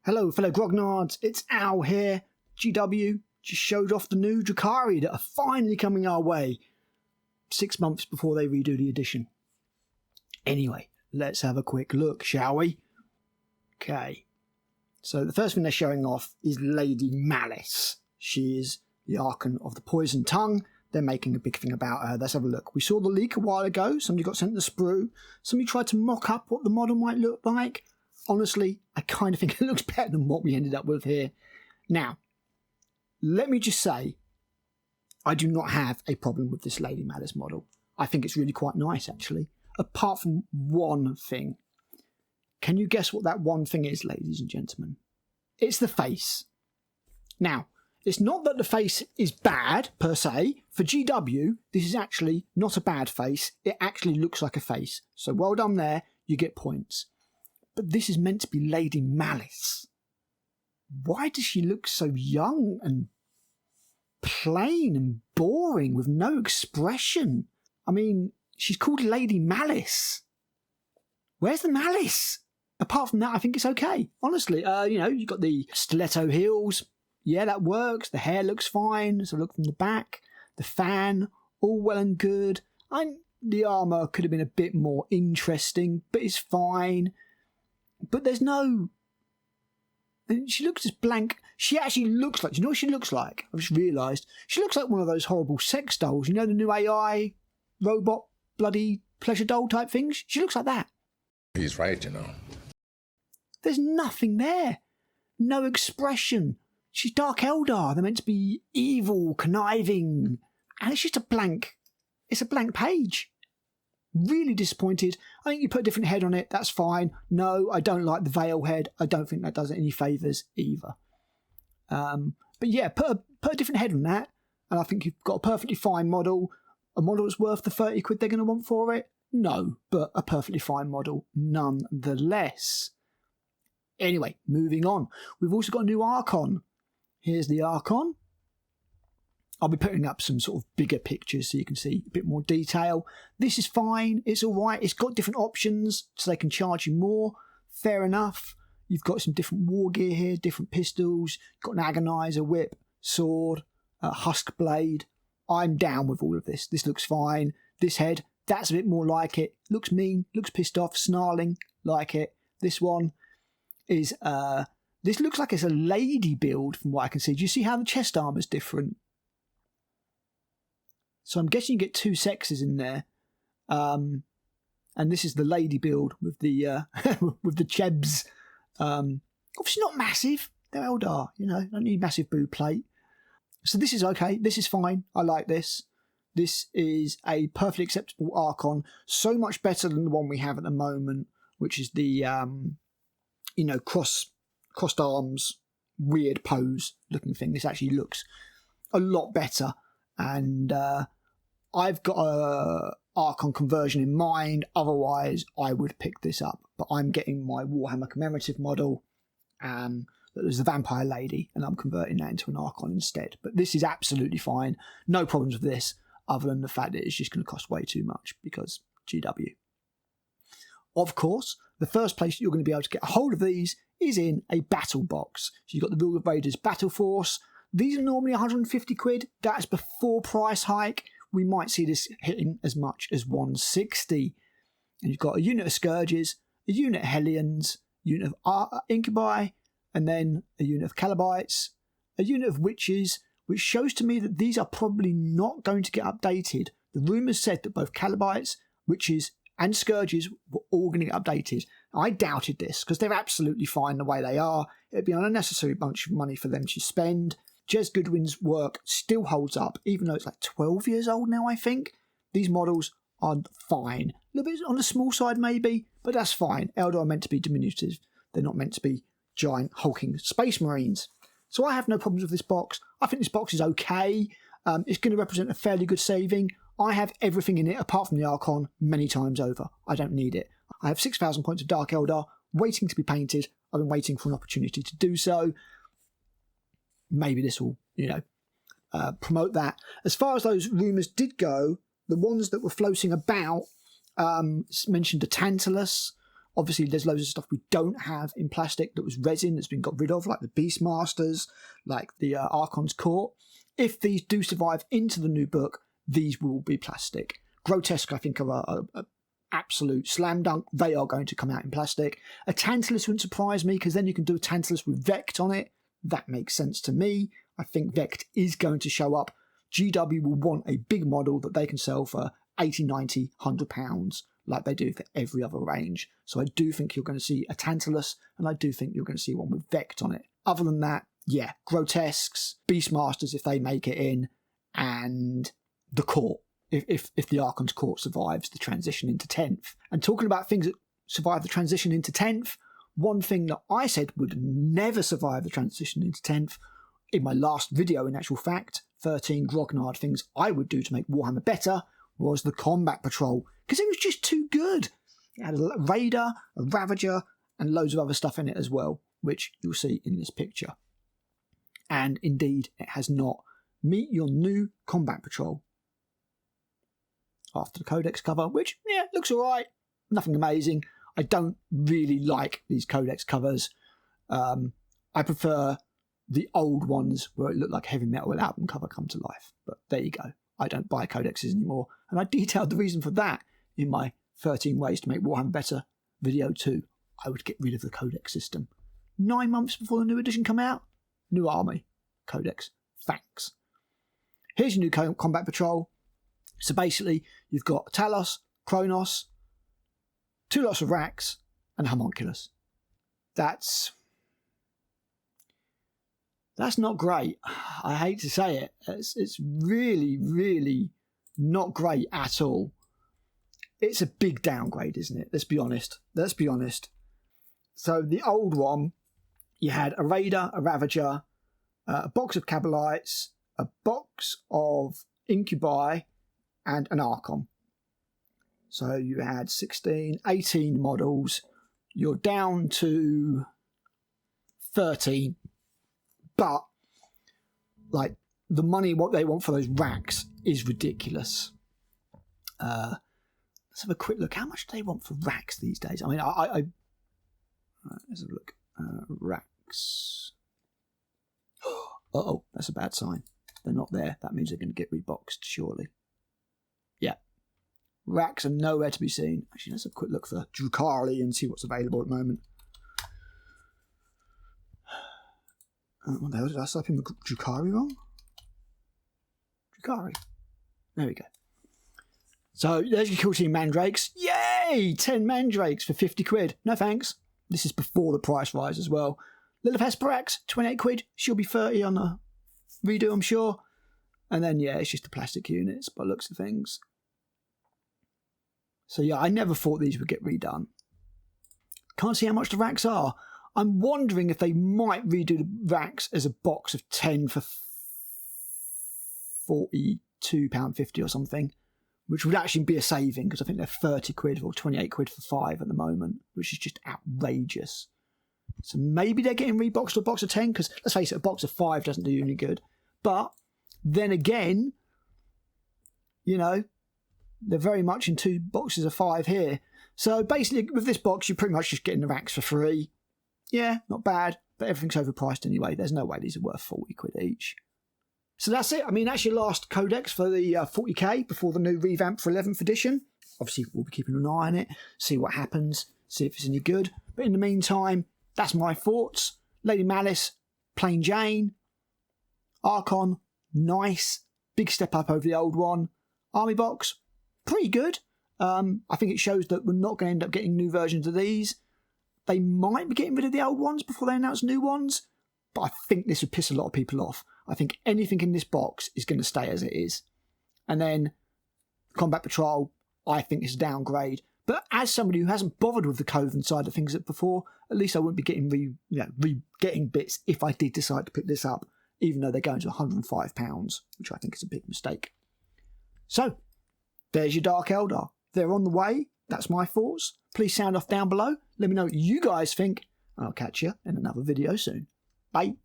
Hello, fellow grognards, it's Al here. GW just showed off the new Drukhari that are finally coming our way 6 months before they redo the edition. Anyway, let's have a quick look, shall we? Okay, so the first thing they're showing off is Lady Malys. She is the Archon of the Poison Tongue. They're making a big thing about her. Let's have a look. We saw the leak a while ago. Somebody got sent the sprue. Somebody tried to mock up what the model might look like. Honestly, I kind of think it looks better than what we ended up with here. Now, let me just say, I do not have a problem with this Lady Malys model. I think it's really quite nice, actually. Apart from one thing. Can you guess what that one thing is, ladies and gentlemen? It's the face. Now, it's not that the face is bad, per se. For GW, this is actually not a bad face. It actually looks like a face. So well done there, you get points. But this is meant to be Lady Malys. Why does she look so young and plain and boring with no expression? I mean, she's called Lady Malys. Where's the malice? Apart from that, I think it's okay. Honestly, you've got the stiletto heels. Yeah, that works. The hair looks fine. So look from the back. The fan, all well and good. The armour could have been a bit more interesting, but it's fine. But there's no... She looks just blank. She actually looks like... Do you know what she looks like? I've just realised. She looks like one of those horrible sex dolls. You know, the new AI robot bloody pleasure doll type things? She looks like that. He's right, you know. There's nothing there. No expression. She's Dark Eldar. They're meant to be evil, conniving. And it's just a blank... It's a blank page. Really disappointed. I think you put a different head on it, that's fine. No, I don't like the veil head. I don't think that does it any favours either. But yeah, put a different head on that, and I think you've got a perfectly fine model. A model that's worth the 30 quid they're going to want for it? No, but a perfectly fine model nonetheless. Anyway, moving on. We've also got a new Archon. Here's the Archon. I'll be putting up some sort of bigger pictures so you can see a bit more detail. This is fine. It's all right. It's got different options so they can charge you more. Fair enough. You've got some different war gear here, different pistols. You've got an agonizer, whip, sword, husk blade. I'm down with all of this. This looks fine. This head, that's a bit more like it. Looks mean, looks pissed off, snarling, like it. This one is... this looks like it's a lady build from what I can see. Do you see how the chest armour's different? So I'm guessing you get two sexes in there. And this is the lady build with the with the chebs. Obviously not massive. They're Eldar, don't need massive boob plate. So this is okay. This is fine. I like this. This is a perfectly acceptable Archon. So much better than the one we have at the moment, which is the crossed arms, weird pose looking thing. This actually looks a lot better. And I've got a Archon conversion in mind. Otherwise, I would pick this up. But I'm getting my Warhammer commemorative model. There's the Vampire Lady, and I'm converting that into an Archon instead. But this is absolutely fine. No problems with this, other than the fact that it's just going to cost way too much because GW. Of course, the first place you're going to be able to get a hold of these is in a battle box. So you've got the Realspace Raiders battleforce. These are normally 150 quid. That's before price hike. We might see this hitting as much as 160. And you've got a unit of Scourges, a unit of Hellions, a unit of Incubi, and then a unit of Calabites, a unit of Witches, which shows to me that these are probably not going to get updated. The rumours said that both Calabites, Witches, and Scourges were all going to get updated. I doubted this because they're absolutely fine the way they are. It'd be an unnecessary bunch of money for them to spend. Jez Goodwin's work still holds up, even though it's like 12 years old now, I think. These models are fine. A little bit on the small side, maybe, but that's fine. Eldar are meant to be diminutive. They're not meant to be giant, hulking space marines. So I have no problems with this box. I think this box is okay. It's going to represent a fairly good saving. I have everything in it, apart from the Archon, many times over. I don't need it. I have 6,000 points of Dark Eldar waiting to be painted. I've been waiting for an opportunity to do so. Maybe this will, promote that. As far as those rumours did go, the ones that were floating about mentioned a Tantalus Obviously, there's loads of stuff we don't have in plastic that was resin that's been got rid of, like the Beastmasters, like the Archon's Court. If these do survive into the new book, these will be plastic. Grotesque, I think, are a absolute slam dunk. They are going to come out in plastic. A Tantalus wouldn't surprise me, because then you can do a Tantalus with Vect on it. That makes sense to me. I think Vect is going to show up. GW will want a big model that they can sell for 80, 90, £100, like they do for every other range. So I do think you're going to see a Tantalus, and I do think you're going to see one with Vect on it. Other than that, yeah, Grotesques, Beastmasters if they make it in, and the Court, if the Archon's Court survives the transition into 10th. And talking about things that survive the transition into 10th, one thing that I said would never survive the transition into 10th, in my last video in actual fact, 13 grognard things I would do to make Warhammer better, was the Combat Patrol, because it was just too good. It had a Raider, a Ravager, and loads of other stuff in it as well, which you'll see in this picture. And indeed, it has not. Meet your new Combat Patrol. After the Codex cover, which, yeah, looks alright. Nothing amazing. I don't really like these Codex covers. I prefer the old ones where it looked like heavy metal album cover come to life. But there you go. I don't buy Codexes anymore. And I detailed the reason for that in my 13 Ways to Make Warhammer Better video 2. I would get rid of the Codex system. 9 months before the new edition come out, new army, Codex, thanks. Here's your new Combat Patrol. So basically, you've got Talos, Kronos, 2 lots of Rax, and Homunculus. That's not great. I hate to say it. It's really, really not great at all. It's a big downgrade, isn't it? Let's be honest. So the old one, you had a Raider, a Ravager, a box of Cabalites, a box of Incubi, and an Archon. So you had 16, 18 models. You're down to 13. But, like, the money, what they want for those racks is ridiculous. Let's have a quick look. How much do they want for racks these days? I mean, let's have a look. Racks. Uh-oh, that's a bad sign. They're not there. That means they're going to get reboxed, surely. Yeah. Racks are nowhere to be seen. Actually, let's have a quick look for Drukhari and see what's available at the moment. What the hell, did I type in Drukhari wrong? Drukhari. There we go. So there's your Kill Team Mandrakes. Yay! 10 Mandrakes for 50 quid. No thanks. This is before the price rise as well. Lilith Hesperax, 28 quid. She'll be 30 on the redo, I'm sure. And then, yeah, it's just the plastic units by looks of things. So yeah, I never thought these would get redone. Can't see how much the racks are. I'm wondering if they might redo the racks as a box of 10 for £42.50 or something, which would actually be a saving, because I think they're 30 quid or 28 quid for 5 at the moment, which is just outrageous. So maybe they're getting reboxed to a box of 10, because let's face it, a box of 5 doesn't do you any good. But then again, you know, they're very much in 2 boxes of 5 here. So basically, with this box, you're pretty much just getting the racks for free. Yeah, not bad, but everything's overpriced anyway. There's no way these are worth 40 quid each. So that's it. I mean, that's your last Codex for the 40k before the new revamp for 11th edition. Obviously, we'll be keeping an eye on it, see what happens, see if it's any good. But in the meantime, that's my thoughts. Lady Malys, plain Jane. Archon, nice. Big step up over the old one. Army box, pretty good. I think it shows that we're not going to end up getting new versions of these. They might be getting rid of the old ones before they announce new ones, but I think this would piss a lot of people off. I think anything in this box is going to stay as it is. And then Combat Patrol, I think is a downgrade. But as somebody who hasn't bothered with the Coven side of things before, at least I wouldn't be getting getting bits if I did decide to pick this up, even though they're going to £105, which I think is a big mistake. So, there's your Dark Eldar. They're on the way. That's my thoughts. Please sound off down below. Let me know what you guys think. And I'll catch you in another video soon. Bye.